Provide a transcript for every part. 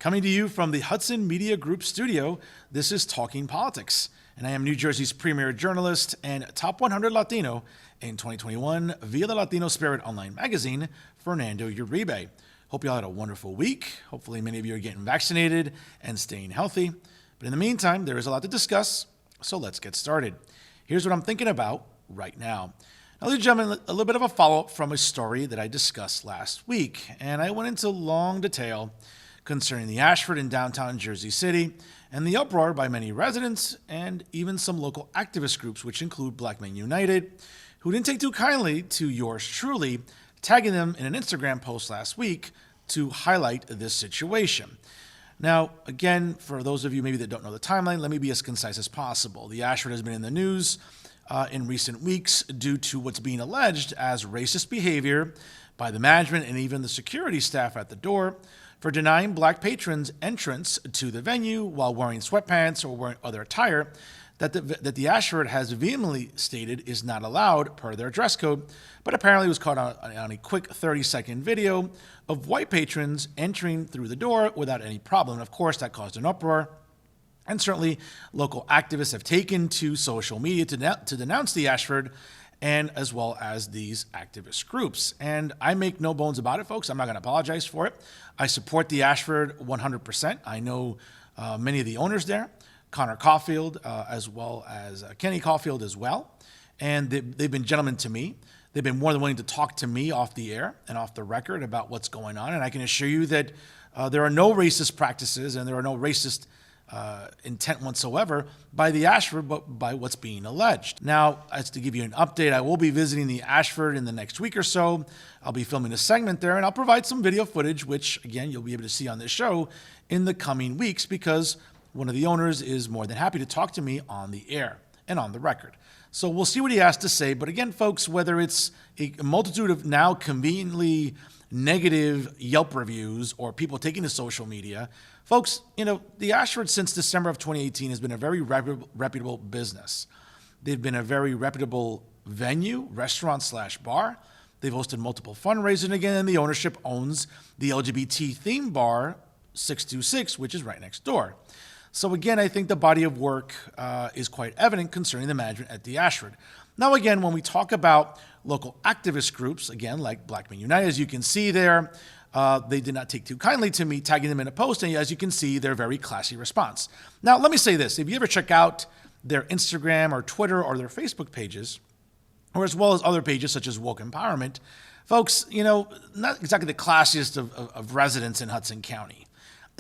Coming to you from the Hudson Media Group studio, this is Talking Politics, and I am New Jersey's premier journalist and top 100 Latino in 2021 via the Latino Spirit online magazine, Fernando Uribe. Hope you all had a wonderful week. Hopefully many of you are getting vaccinated and staying healthy. But in the meantime, there is a lot to discuss, so let's get started. Here's what I'm thinking about right now. Now, ladies and gentlemen, a little bit of a follow-up from a story that I discussed last week, and I went into long detail concerning the Ashford in downtown Jersey City and the uproar by many residents and even some local activist groups, which include Black Men United, who didn't take too kindly to yours truly tagging them in an Instagram post last week to highlight this situation. Now, again, for those of you maybe that don't know the timeline, let me be as concise as possible. The Ashford has been in the news in recent weeks due to what's being alleged as racist behavior by the management and even the security staff at the door for denying Black patrons entrance to the venue while wearing sweatpants or wearing other attire that the Ashford has vehemently stated is not allowed per their dress code, but apparently was caught on a quick 30-second video of white patrons entering through the door without any problem. And of course, that caused an uproar. And certainly, local activists have taken to social media to denounce the Ashford and as well as these activist groups. And I make no bones about it, folks. I'm not going to apologize for it. I support the Ashford 100%. I know many of the owners there, Connor Caulfield, as well as Kenny Caulfield as well. And they've been gentlemen to me. They've been more than willing to talk to me off the air and off the record about what's going on. And I can assure you that there are no racist practices and there are no racist intent whatsoever by the Ashford, but by what's being alleged. Now, as to give you an update, I will be visiting the Ashford in the next week or so. I'll be filming a segment there, and I'll provide some video footage, which, again, you'll be able to see on this show in the coming weeks because one of the owners is more than happy to talk to me on the air and on the record. So we'll see what he has to say. But again, folks, whether it's a multitude of now conveniently negative Yelp reviews or people taking to social media, folks, the Ashford since December of 2018 has been a very reputable business. They've been a very reputable venue, restaurant/bar. They've hosted multiple fundraisers. And again, the ownership owns the LGBT theme bar 626, which is right next door. So again, I think the body of work is quite evident concerning the management at the Ashford. Now, again, when we talk about local activist groups, again, like Black Men United, as you can see there, they did not take too kindly to me tagging them in a post, and as you can see, they're very classy response. Now, let me say this. If you ever check out their Instagram or Twitter or their Facebook pages, or as well as other pages such as Woke Empowerment, folks, not exactly the classiest of residents in Hudson County.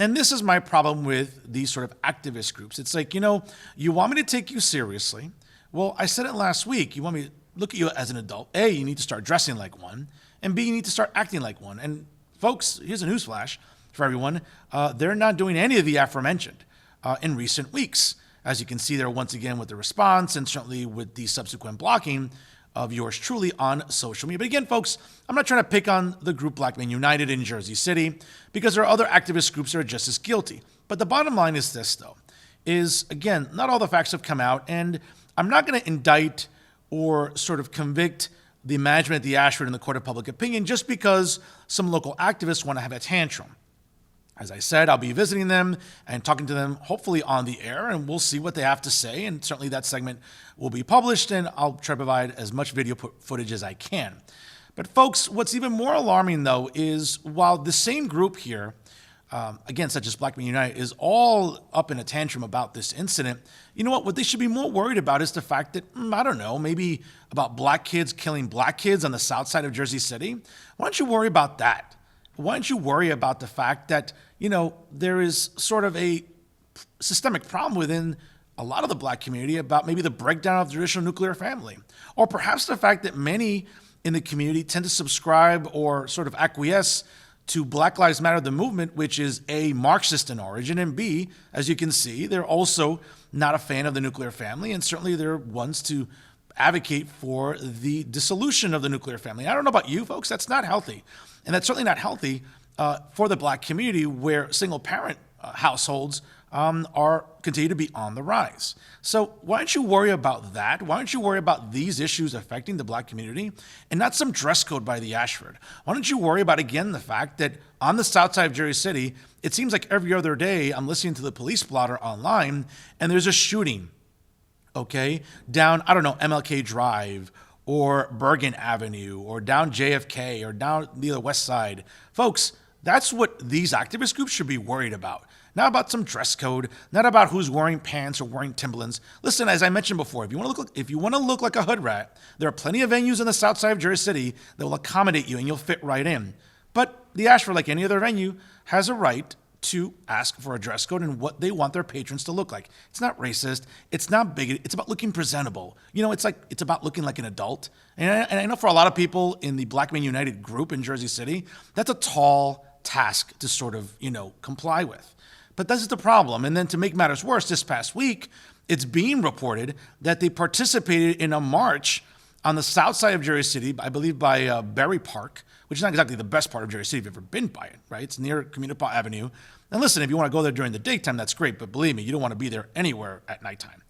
And this is my problem with these sort of activist groups. It's like, you want me to take you seriously. Well, I said it last week. You want me to look at you as an adult. A, you need to start dressing like one. And B, you need to start acting like one. And folks, here's a newsflash for everyone. They're not doing any of the aforementioned in recent weeks. As you can see there once again with the response and certainly with the subsequent blocking of yours truly on social media. But again, folks, I'm not trying to pick on the group Black Men United in Jersey City because there are other activist groups that are just as guilty. But the bottom line is this, though, is, again, not all the facts have come out, and I'm not going to indict or sort of convict the management at the Ashford in the court of public opinion just because some local activists want to have a tantrum. As I said, I'll be visiting them and talking to them hopefully on the air, and we'll see what they have to say. And certainly that segment will be published, and I'll try to provide as much video footage as I can. But folks, what's even more alarming, though, is while the same group here, again, such as Black Men United, is all up in a tantrum about this incident, you know what they should be more worried about is the fact that, I don't know, maybe about Black kids killing Black kids on the south side of Jersey City. Why don't you worry about that? Why don't you worry about the fact that, there is sort of a systemic problem within a lot of the Black community about maybe the breakdown of the traditional nuclear family, or perhaps the fact that many in the community tend to subscribe or sort of acquiesce to Black Lives Matter, the movement, which is A, Marxist in origin, and B, as you can see, they're also not a fan of the nuclear family, and certainly they're ones to advocate for the dissolution of the nuclear family. I don't know about you, folks, that's not healthy. And that's certainly not healthy for the Black community where single-parent households are continue to be on the rise. So why don't you worry about that? Why don't you worry about these issues affecting the black community and not some dress code by the Ashford? Why don't you worry about, again, the fact that on the south side of Jersey City, it seems like every other day I'm listening to the police blotter online and there's a shooting, okay, down, I don't know, MLK Drive or Bergen Avenue or down JFK or down the West Side. Folks, that's what these activist groups should be worried about. Not about some dress code, not about who's wearing pants or wearing Timberlands. Listen, as I mentioned before, if you want to look like a hood rat, there are plenty of venues in the south side of Jersey City that will accommodate you and you'll fit right in. But the Ashford, like any other venue, has a right to ask for a dress code and what they want their patrons to look like. It's not racist. It's not bigoted. It's about looking presentable. It's about looking like an adult. And I know for a lot of people in the Black Men United group in Jersey City, that's a tall task to sort of, comply with. But this is the problem. And then to make matters worse, this past week, it's being reported that they participated in a march on the south side of Jersey City, I believe by Berry Park, which is not exactly the best part of Jersey City if you've ever been by it, right? It's near Communipaw Avenue. And listen, if you want to go there during the daytime, that's great. But believe me, you don't want to be there anywhere at nighttime.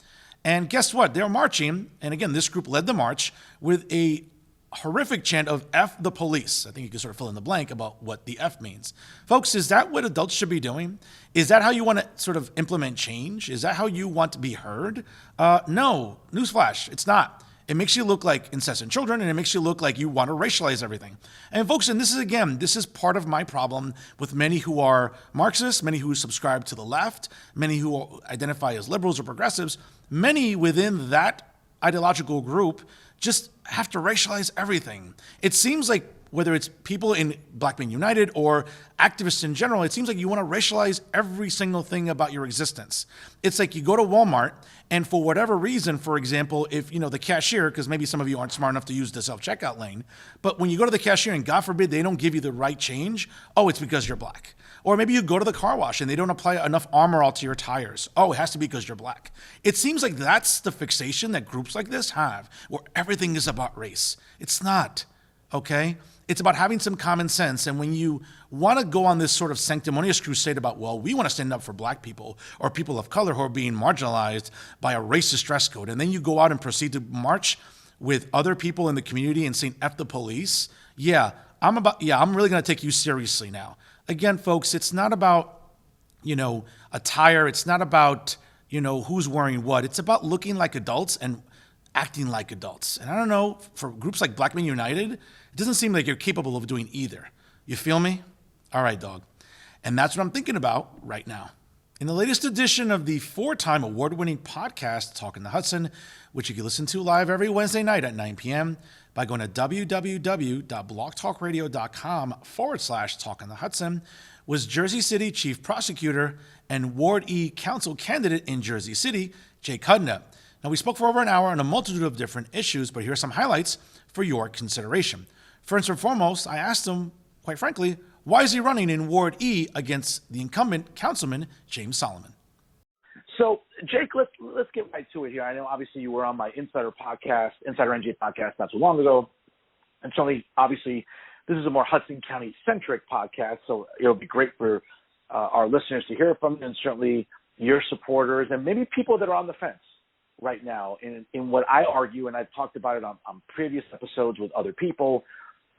And guess what? They're marching. And again, this group led the march with a horrific chant of F the police. I think you can sort of fill in the blank about what the F means. Folks, is that what adults should be doing? Is that how you want to sort of implement change? Is that how you want to be heard? No, newsflash, it's not. It makes you look like incessant children, and it makes you look like you want to racialize everything. And folks, and this is part of my problem with many who are Marxists, many who subscribe to the left, many who identify as liberals or progressives, many within that ideological group just have to racialize everything. It seems like whether it's people in Black Men United or activists in general, it seems like you want to racialize every single thing about your existence. It's like you go to Walmart and for whatever reason, for example, if the cashier, because maybe some of you aren't smart enough to use the self-checkout lane, but when you go to the cashier and God forbid they don't give you the right change, oh, it's because you're black. Or maybe you go to the car wash and they don't apply enough Armor All to your tires. Oh, it has to be because you're black. It seems like that's the fixation that groups like this have, where everything is about race. It's not, okay? It's about having some common sense. And when you want to go on this sort of sanctimonious crusade about, well, we want to stand up for black people or people of color who are being marginalized by a racist dress code, and then you go out and proceed to march with other people in the community and saying F the police, I'm really going to take you seriously now. Again, folks, it's not about, attire. It's not about, who's wearing what. It's about looking like adults and acting like adults. And I don't know, for groups like Black Men United, it doesn't seem like you're capable of doing either. You feel me? All right, dog. And that's what I'm thinking about right now. In the latest edition of the 4-time award-winning podcast, Talking to Hudson, which you can listen to live every Wednesday night at 9 p.m. by going to www.blogtalkradio.com/Talking to Hudson, was Jersey City Chief Prosecutor and Ward E Council candidate in Jersey City, Jake Hudnut. Now, we spoke for over an hour on a multitude of different issues, but here are some highlights for your consideration. First and foremost, I asked him, quite frankly, why is he running in Ward E against the incumbent councilman, James Solomon? So, Jake, let's get right to it here. I know, obviously, you were on my Insider NJ podcast not too long ago. And certainly, obviously, this is a more Hudson County-centric podcast, so it'll be great for our listeners to hear from, and certainly your supporters and maybe people that are on the fence right now in what I argue, and I've talked about it on previous episodes with other people.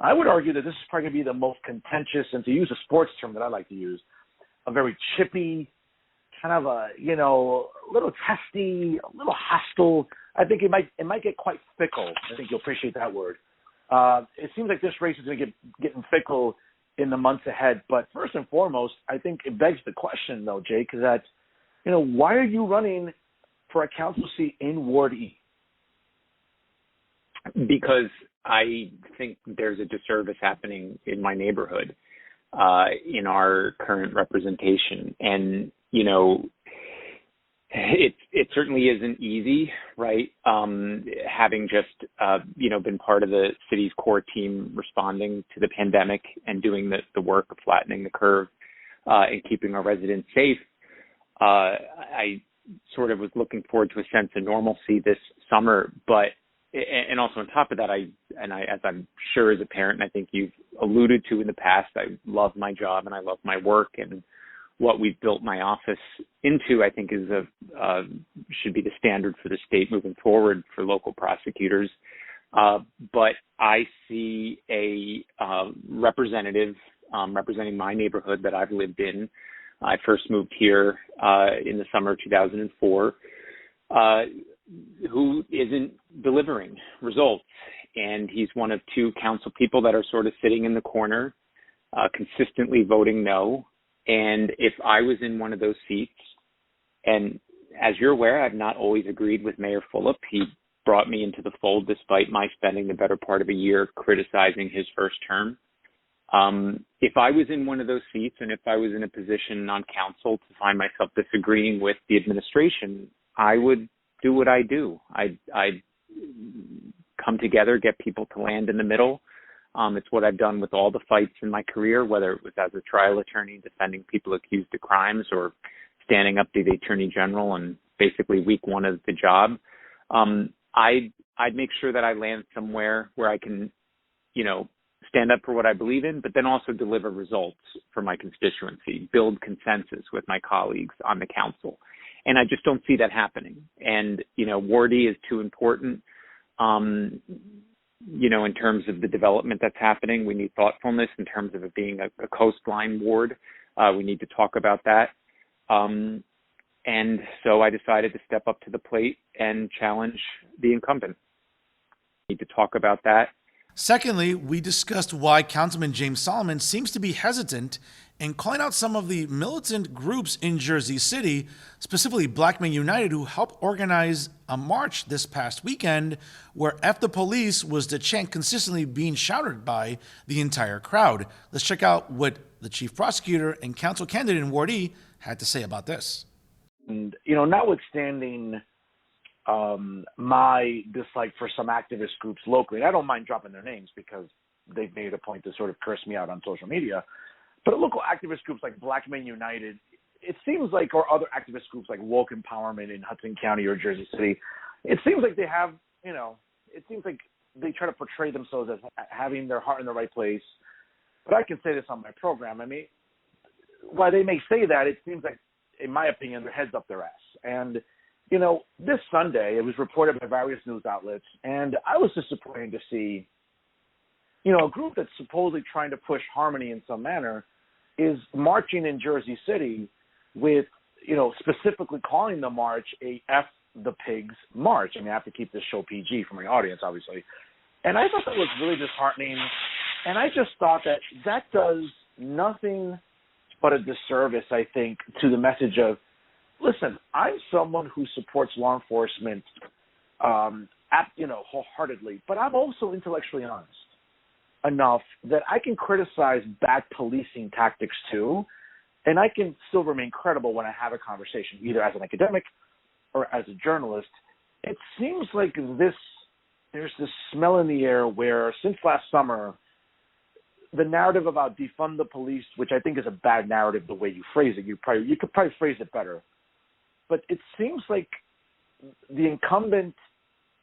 I would argue that this is probably going to be the most contentious, and to use a sports term that I like to use, a very chippy, kind of a, little testy, a little hostile. I think it might get quite fickle. I think you'll appreciate that word. It seems like this race is going to getting fickle in the months ahead. But first and foremost, I think it begs the question, though, Jake, is that, why are you running for a council seat in Ward E? Because I think there's a disservice happening in my neighborhood, in our current representation. And, it certainly isn't easy, right? Having just, been part of the city's core team responding to the pandemic and doing the work of flattening the curve and keeping our residents safe, I sort of was looking forward to a sense of normalcy this summer. But and also on top of that, as I'm sure as a parent, and I think you've alluded to in the past, I love my job and I love my work, and what we've built my office into, I think, is should be the standard for the state moving forward for local prosecutors. But I see a representative representing my neighborhood that I've lived in. I first moved here in the summer of 2004, who isn't delivering results. And he's one of two council people that are sort of sitting in the corner, consistently voting no. And if I was in one of those seats, and as you're aware, I've not always agreed with Mayor Fulop. He brought me into the fold despite my spending the better part of a year criticizing his first term. If I was in one of those seats and if I was in a position on council to find myself disagreeing with the administration, I would do what I do. I'd come together, get people to land in the middle. It's what I've done with all the fights in my career, whether it was as a trial attorney defending people accused of crimes or standing up to the attorney general and basically week one of the job. I'd make sure that I land somewhere where I can, stand up for what I believe in, but then also deliver results for my constituency, build consensus with my colleagues on the council. And I just don't see that happening. And, Wardy is too important, in terms of the development that's happening. We need thoughtfulness in terms of it being a coastline ward. We need to talk about that. And so I decided to step up to the plate and challenge the incumbent. We need to talk about that. Secondly, we discussed why Councilman James Solomon seems to be hesitant in calling out some of the militant groups in Jersey City, specifically Black Men United, who helped organize a march this past weekend where F the police was the chant consistently being shouted by the entire crowd. Let's check out what the chief prosecutor and council candidate in Ward E had to say about this. And, notwithstanding my dislike for some activist groups locally, and I don't mind dropping their names because they've made a point to sort of curse me out on social media, but local activist groups like Black Men United, it seems like, or other activist groups like Woke Empowerment in Hudson County or Jersey City, it seems like they have, it seems like they try to portray themselves as having their heart in the right place. But I can say this on my program. I mean, while they may say that, it seems like, in my opinion, their heads up their ass. And this Sunday, it was reported by various news outlets, and I was disappointed to see, a group that's supposedly trying to push harmony in some manner is marching in Jersey City with, specifically calling the march a F the Pigs march. I mean, I have to keep this show PG for my audience, obviously. And I thought that was really disheartening, and I just thought that does nothing but a disservice, I think, to the message of, listen, I'm someone who supports law enforcement, wholeheartedly, but I'm also intellectually honest enough that I can criticize bad policing tactics too, and I can still remain credible when I have a conversation, either as an academic or as a journalist. It seems like there's this smell in the air where since last summer, the narrative about defund the police, which I think is a bad narrative the way you phrase it, you could probably phrase it better. But it seems like the incumbent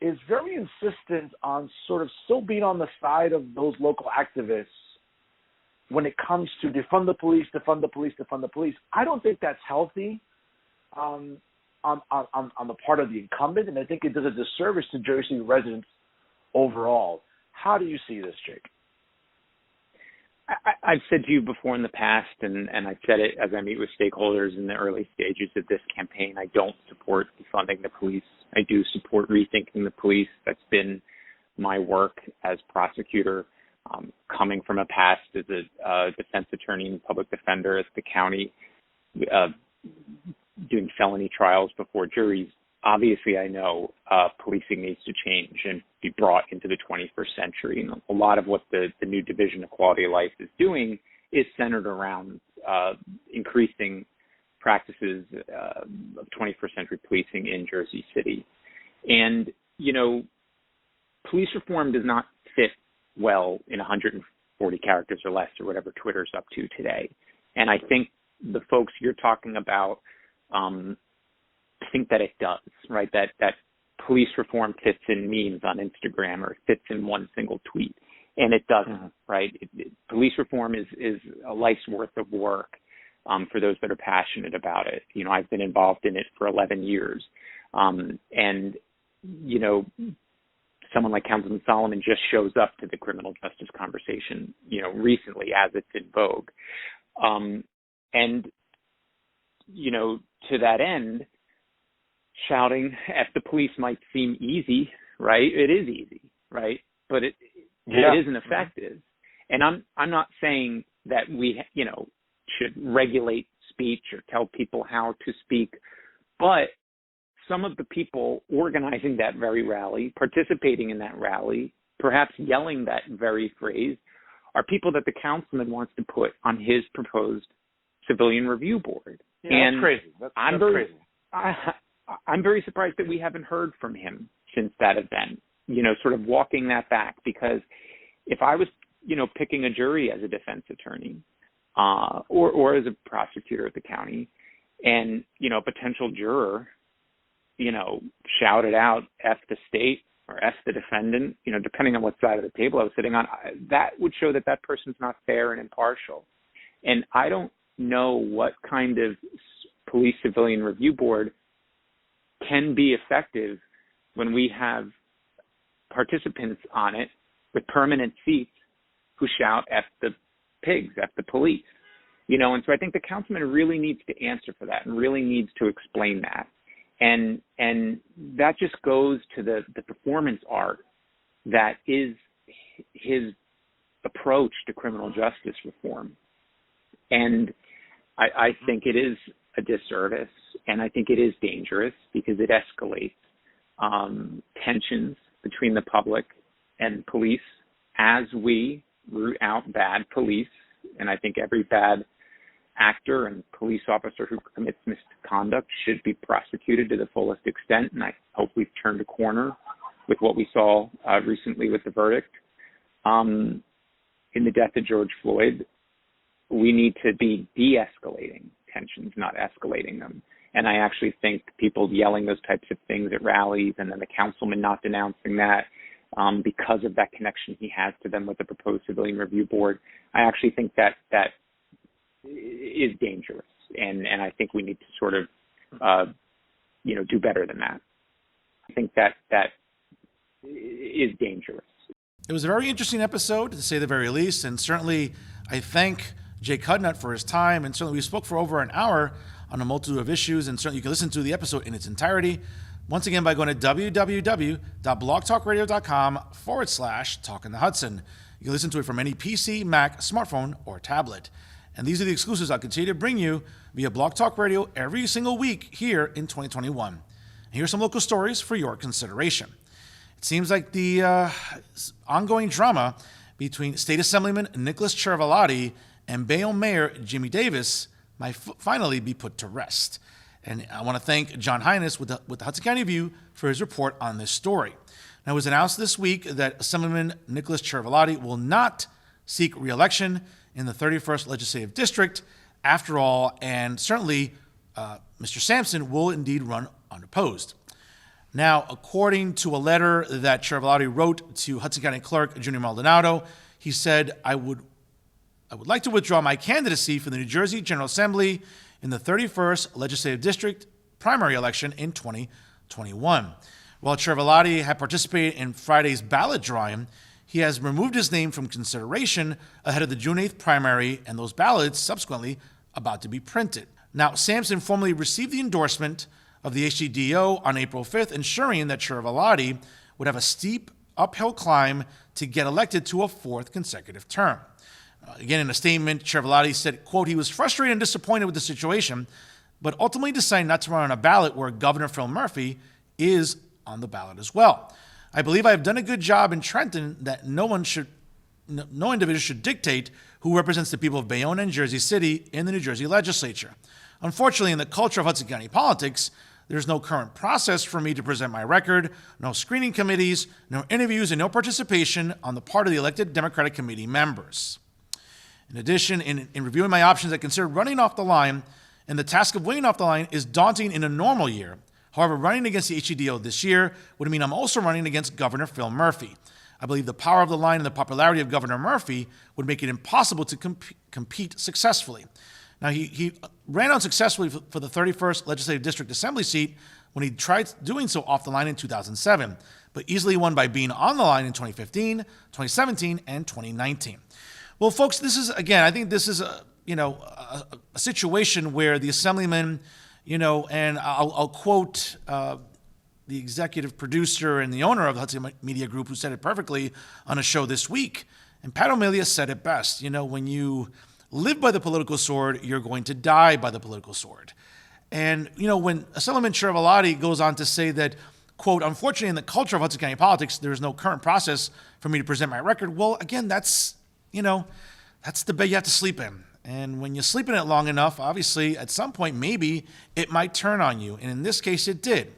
is very insistent on sort of still being on the side of those local activists when it comes to defund the police, defund the police, defund the police. I don't think that's healthy on the part of the incumbent, and I think it does a disservice to Jersey residents overall. How do you see this, Jake? I've said to you before in the past, and I've said it as I meet with stakeholders in the early stages of this campaign, I don't support defunding the police. I do support rethinking the police. That's been my work as prosecutor, coming from a past as a defense attorney and public defender at the county, doing felony trials before juries. Obviously, I know policing needs to change and be brought into the 21st century. And a lot of what the new Division of Quality of Life is doing is centered around increasing practices of 21st century policing in Jersey City. And, police reform does not fit well in 140 characters or less, or whatever Twitter's up to today. And I think the folks you're talking about think that it does, right? That police reform fits in memes on Instagram or fits in one single tweet, and it doesn't, right? Police reform is a life's worth of work, for those that are passionate about it. I've been involved in it for 11 years. And, someone like Councilman Solomon just shows up to the criminal justice conversation, recently as it's in vogue. To that end, shouting at the police might seem easy, right? It is easy, right? But it isn't effective. And I'm not saying that we, should regulate speech or tell people how to speak, but some of the people organizing that very rally, participating in that rally, perhaps yelling that very phrase, are people that the councilman wants to put on his proposed civilian review board. Yeah, and that's crazy. That's crazy. I'm very surprised that we haven't heard from him since that event, sort of walking that back, because if I was, picking a jury as a defense attorney, or as a prosecutor at the county, and, a potential juror, shouted out F the state or F the defendant, depending on what side of the table I was sitting on, that would show that that person's not fair and impartial. And I don't know what kind of police civilian review board can be effective when we have participants on it with permanent seats who shout F the pigs, F the police. And so I think the councilman really needs to answer for that and really needs to explain that. And that just goes to the performance art that is his approach to criminal justice reform. And I think it is a disservice, and I think it is dangerous because it escalates tensions between the public and police as we root out bad police. And I think every bad actor and police officer who commits misconduct should be prosecuted to the fullest extent. And I hope we've turned a corner with what we saw recently with the verdict. In the death of George Floyd, we need to be de-escalating tensions, not escalating them. And I actually think people yelling those types of things at rallies and then the councilman not denouncing that because of that connection he has to them with the proposed civilian review board, I actually think that is dangerous. And I think we need to sort of, do better than that. I think that is dangerous. It was a very interesting episode, to say the very least, and certainly I thank Jake Hudnut for his time, and certainly we spoke for over an hour on a multitude of issues, and certainly you can listen to the episode in its entirety, once again by going to www.blogtalkradio.com/Talking the Hudson. You can listen to it from any PC, Mac, smartphone, or tablet. And these are the exclusives I'll continue to bring you via Blog Talk Radio every single week here in 2021. And here's some local stories for your consideration. It seems like the ongoing drama between State Assemblyman Nicholas Cervalotti and Bayonne Mayor Jimmy Davis might finally be put to rest. And I want to thank John Hines with the Hudson County View for his report on this story. Now, it was announced this week that Assemblyman Nicholas Cervalotti will not seek re-election in the 31st Legislative District after all, and certainly Mr. Sampson will indeed run unopposed. Now, according to a letter that Cervalotti wrote to Hudson County Clerk Junior Maldonado, he said, I would like to withdraw my candidacy for the New Jersey General Assembly in the 31st Legislative District primary election in 2021. While Cervalotti had participated in Friday's ballot drawing, he has removed his name from consideration ahead of the June 8th primary, and those ballots subsequently about to be printed. Now, Sampson formally received the endorsement of the HCDO on April 5th, ensuring that Cervalotti would have a steep uphill climb to get elected to a fourth consecutive term. Again, in a statement, Cervalotti said, quote, he was frustrated and disappointed with the situation, but ultimately decided not to run on a ballot where Governor Phil Murphy is on the ballot as well. I believe I have done a good job in Trenton that no individual should dictate who represents the people of Bayonne and Jersey City in the New Jersey legislature. Unfortunately, in the culture of Hudson County politics, there's no current process for me to present my record, no screening committees, no interviews, and no participation on the part of the elected Democratic Committee members. In addition, in reviewing my options, I considered running off the line, and the task of winning off the line is daunting in a normal year. However, running against the HCDO this year would mean I'm also running against Governor Phil Murphy. I believe the power of the line and the popularity of Governor Murphy would make it impossible to compete successfully. Now, he ran unsuccessfully for the 31st Legislative District Assembly seat when he tried doing so off the line in 2007, but easily won by being on the line in 2015, 2017, and 2019. Well, folks, this is, again, I think this is a situation where the assemblyman, and I'll quote the executive producer and the owner of the Hudson Media Group, who said it perfectly on a show this week. And Pat O'Melia said it best. When you live by the political sword, you're going to die by the political sword. And, when Assemblyman Chiaravalloti goes on to say that, quote, unfortunately, in the culture of Hudson County politics, there is no current process for me to present my record. Well, again, that's the bed you have to sleep in. And when you sleep in it long enough, obviously, at some point, maybe it might turn on you. And in this case, it did.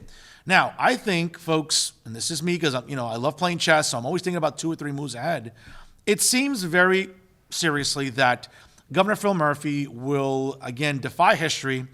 Now, I think, folks, and this is me because, I love playing chess, so I'm always thinking about 2 or 3 moves ahead. It seems very seriously that Governor Phil Murphy will, again, defy history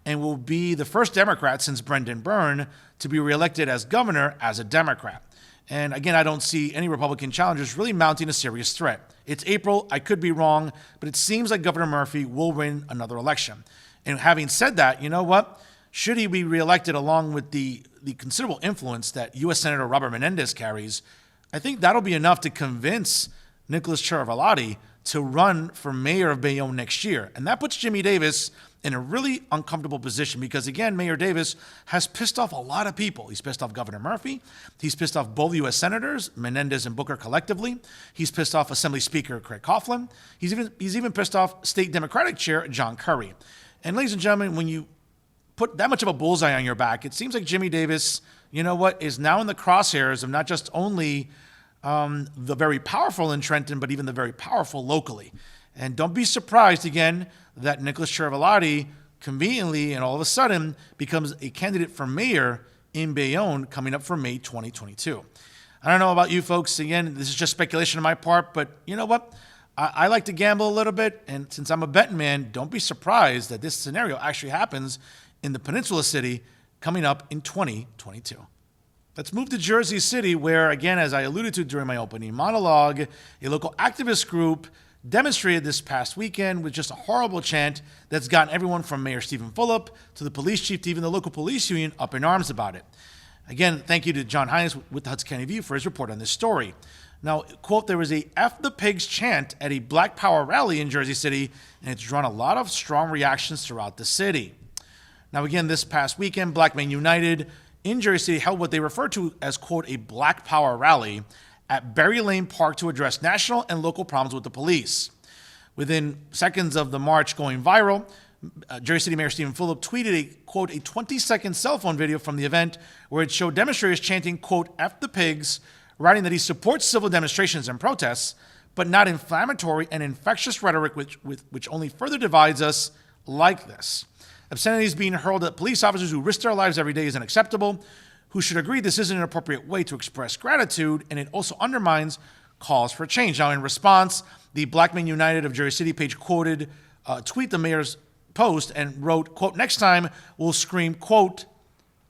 and will be the first Democrat since Brendan Byrne to be reelected as governor as a Democrat. And again, I don't see any Republican challengers really mounting a serious threat. It's April. I could be wrong, but it seems like Governor Murphy will win another election. And having said that, you know what? Should he be reelected along with the considerable influence that U.S. Senator Robert Menendez carries, I think that'll be enough to convince Nicholas Chiaravalloti to run for mayor of Bayonne next year. And that puts Jimmy Davis in a really uncomfortable position because, again, Mayor Davis has pissed off a lot of people. He's pissed off Governor Murphy. He's pissed off both U.S. Senators, Menendez and Booker collectively. He's pissed off Assembly Speaker Craig Coughlin. He's even pissed off State Democratic Chair John Curry. And ladies and gentlemen, when you put that much of a bullseye on your back, it seems like Jimmy Davis, is now in the crosshairs of not just only the very powerful in Trenton, but even the very powerful locally. And don't be surprised, again, that Nicholas Chiaravalloti conveniently and all of a sudden becomes a candidate for mayor in Bayonne coming up for May 2022. I don't know about you folks. Again, this is just speculation on my part, but you know what? I like to gamble a little bit, and since I'm a betting man, don't be surprised that this scenario actually happens in the Peninsula City coming up in 2022. Let's move to Jersey City, where, again, as I alluded to during my opening monologue, a local activist group demonstrated this past weekend with just a horrible chant that's gotten everyone from Mayor Stephen Fulop to the police chief to even the local police union up in arms about it. Again, thank you to John Hines with the Hudson County View for his report on this story. Now, quote, there was a F the Pigs chant at a Black Power rally in Jersey City, and it's drawn a lot of strong reactions throughout the city. Now, again, this past weekend, Black Men United in Jersey City held what they refer to as, quote, a Black Power rally at Berry Lane Park to address national and local problems with the police. Within seconds of the march going viral, Jersey City Mayor Stephen Fulop tweeted a, quote, a 20-second cell phone video from the event where it showed demonstrators chanting, quote, F the Pigs, writing that he supports civil demonstrations and protests, but not inflammatory and infectious rhetoric which only further divides us like this. Obscenities being hurled at police officers who risk their lives every day is unacceptable, who should agree this isn't an appropriate way to express gratitude, and it also undermines calls for change. Now, in response, the Black Men United of Jersey City page quoted tweet the mayor's post and wrote, quote, next time we'll scream, quote,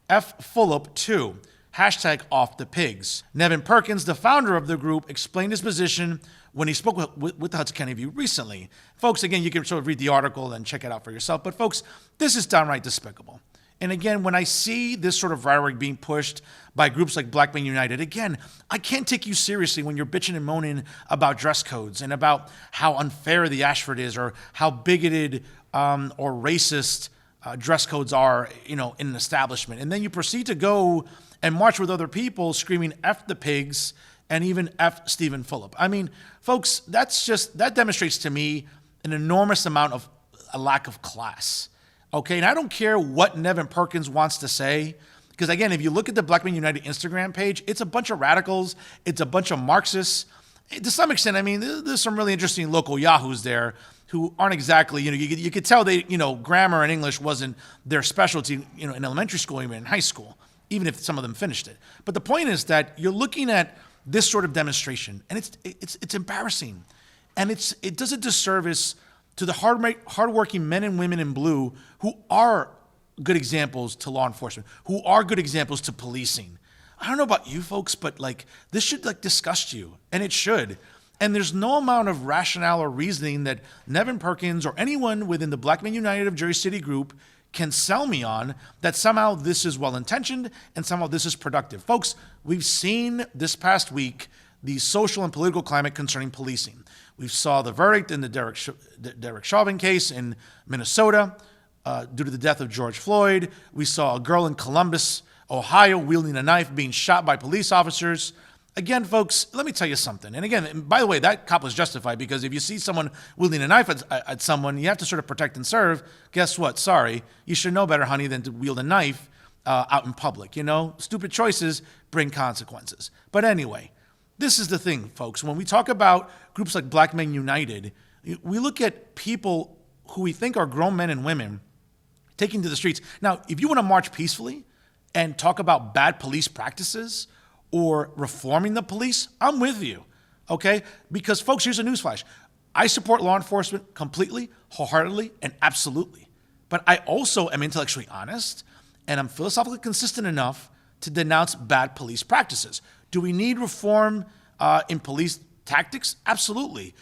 F Fulop too, hashtag off the pigs. Nevin Perkins, the founder of the group, explained his position when he spoke with the Hudson County View recently. Folks, again, you can sort of read the article and check it out for yourself, but folks, this is downright despicable. And again, when I see this sort of rhetoric being pushed by groups like Black Men United, again, I can't take you seriously when you're bitching and moaning about dress codes and about how unfair the Ashford is or how bigoted or racist dress codes are, in an establishment. And then you proceed to go and march with other people screaming F the pigs and even F Stephen Fulop. I mean, folks, that demonstrates to me an enormous amount of a lack of class. Okay, and I don't care what Nevin Perkins wants to say, because again, if you look at the Black Men United Instagram page, it's a bunch of radicals, it's a bunch of Marxists. To some extent, I mean, there's some really interesting local yahoos there who aren't exactly, you could tell they, grammar and English wasn't their specialty, in elementary school, even in high school, even if some of them finished it. But the point is that you're looking at this sort of demonstration, and it's embarrassing, and it does a disservice to the hardworking men and women in blue who are good examples to law enforcement, who are good examples to policing. I don't know about you folks, but this should disgust you, and it should. And there's no amount of rationale or reasoning that Nevin Perkins or anyone within the Black Men United of Jersey City group can sell me on that somehow this is well-intentioned and somehow this is productive. Folks, we've seen this past week the social and political climate concerning policing. We saw the verdict in the Derek Chauvin case in Minnesota due to the death of George Floyd. We saw a girl in Columbus, Ohio, wielding a knife being shot by police officers. Again, folks, let me tell you something. And again, by the way, that cop was justified, because if you see someone wielding a knife at someone, you have to sort of protect and serve. Guess what? Sorry. You should know better, honey, than to wield a knife out in public. You know, stupid choices bring consequences. But anyway, this is the thing, folks. When we talk about groups like Black Men United, we look at people who we think are grown men and women taking to the streets. Now, if you want to march peacefully and talk about bad police practices or reforming the police, I'm with you, okay? Because, folks, here's a newsflash. I support law enforcement completely, wholeheartedly, and absolutely. But I also am intellectually honest, and I'm philosophically consistent enough to denounce bad police practices. Do we need reform in police tactics? Absolutely.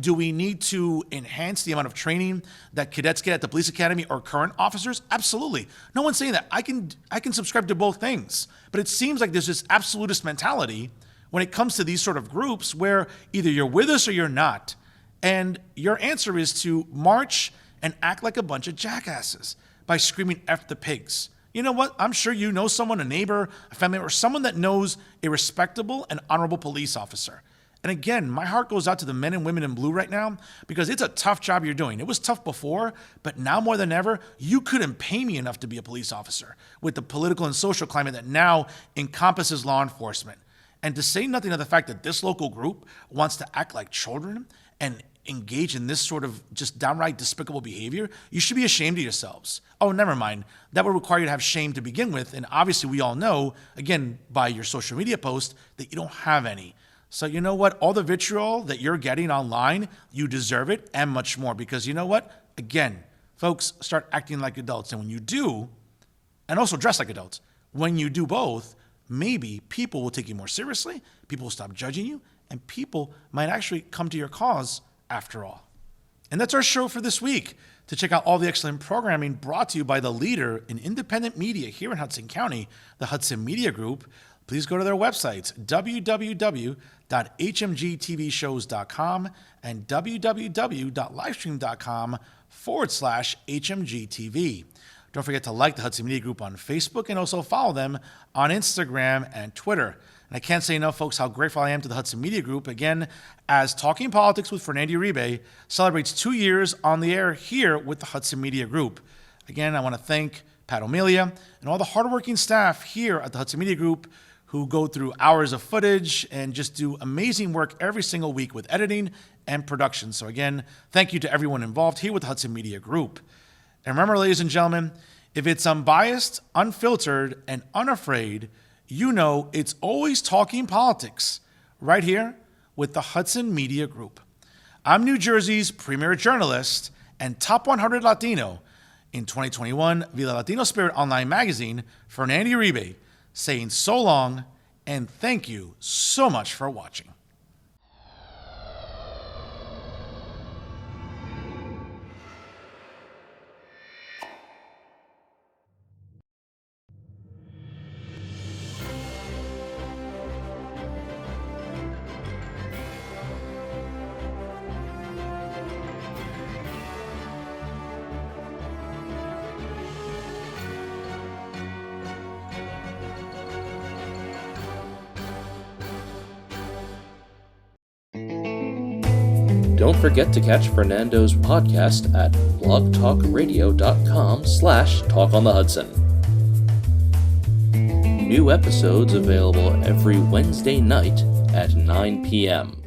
Do we need to enhance the amount of training that cadets get at the police academy or current officers? Absolutely. No one's saying that. I can subscribe to both things. But it seems like there's this absolutist mentality when it comes to these sort of groups where either you're with us or you're not. And your answer is to march and act like a bunch of jackasses by screaming F the pigs. You know what? I'm sure you know someone, a neighbor, a family member, or someone that knows a respectable and honorable police officer. And again, my heart goes out to the men and women in blue right now, because it's a tough job you're doing. It was tough before, but now more than ever, you couldn't pay me enough to be a police officer with the political and social climate that now encompasses law enforcement. And to say nothing of the fact that this local group wants to act like children and engage in this sort of just downright despicable behavior, you should be ashamed of yourselves. Oh, never mind. That would require you to have shame to begin with. And obviously we all know, again, by your social media post, that you don't have any. So you know what? All the vitriol that you're getting online, you deserve it and much more, because you know what? Again, folks, start acting like adults. And when you do, and also dress like adults, when you do both, maybe people will take you more seriously, people will stop judging you, and people might actually come to your cause after all. And that's our show for this week. To check out all the excellent programming brought to you by the leader in independent media here in Hudson County, the Hudson Media Group, please go to their websites, www.hmgtvshows.com and www.livestream.com/HMGTV. Don't forget to like the Hudson Media Group on Facebook and also follow them on Instagram and Twitter. And I can't say enough, folks, how grateful I am to the Hudson Media Group, again, as Talking Politics with Fernando Uribe celebrates 2 years on the air here with the Hudson Media Group. Again, I want to thank Pat O'Melia and all the hardworking staff here at the Hudson Media Group who go through hours of footage and just do amazing work every single week with editing and production. So again, thank you to everyone involved here with the Hudson Media Group. And remember, ladies and gentlemen, if it's unbiased, unfiltered, and unafraid, you know it's always talking politics right here with the Hudson Media Group. I'm New Jersey's premier journalist and top 100 Latino in 2021 via the Latino Spirit Online magazine, Fernando Uribe, saying so long and thank you so much for watching. Don't forget to catch Fernando's podcast at blogtalkradio.com/talkonthehudson. New episodes available every Wednesday night at 9 p.m.